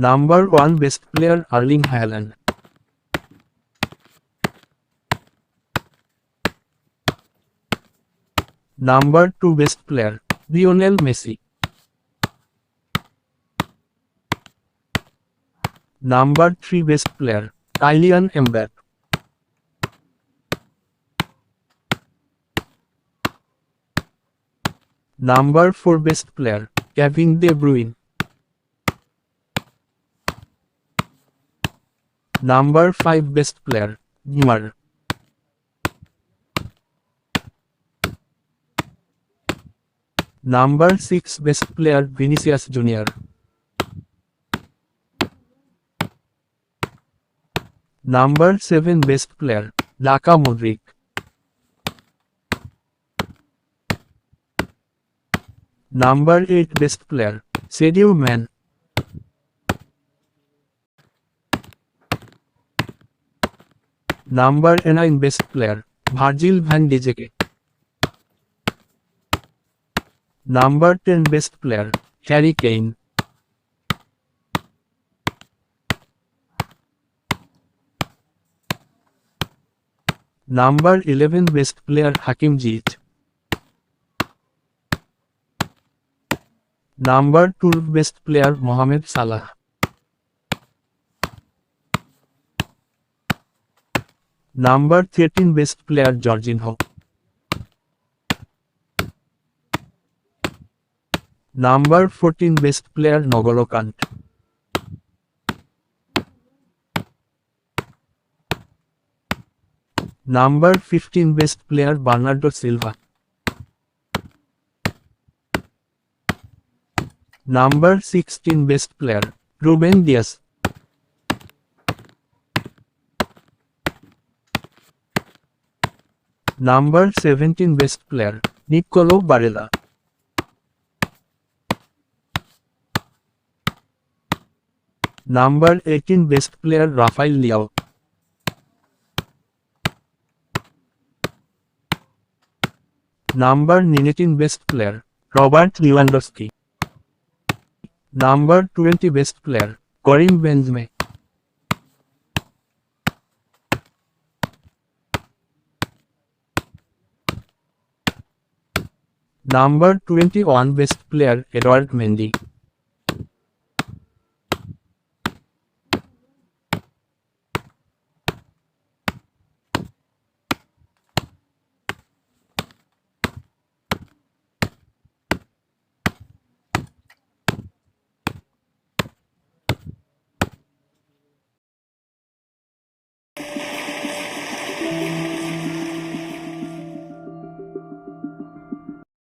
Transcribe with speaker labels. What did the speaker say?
Speaker 1: Number 1 Best Player Erling Haaland. Number 2 Best Player Lionel Messi. Number 3 Best Player Kylian Mbappe. Number 4 Best Player Kevin De Bruyne. Number 5 Best Player Neymar. Number 6 Best Player Vinicius Jr. Number 7 Best Player Luka Modric. Number 8 Best Player Sadio Mane. Number 9 Best Player Virgil van Dijk. Number 10 Best Player Harry Kane. Number 11 Best Player Hakim Ziyech. Number 12 Best Player Mohamed Salah. Number 13 Best Player Jorginho. Number 14 Best Player N'Golo Kante. Number 15 Best Player Bernardo Silva. Number 16 Best Player Ruben Dias. Number 17 Best Player Nicolo Barella. Number 18 Best Player Rafael Leao. Number 19 Best Player Robert Lewandowski. Number 20 Best Player Karim Benzema. Number 21 Best Player Edouard Mendy.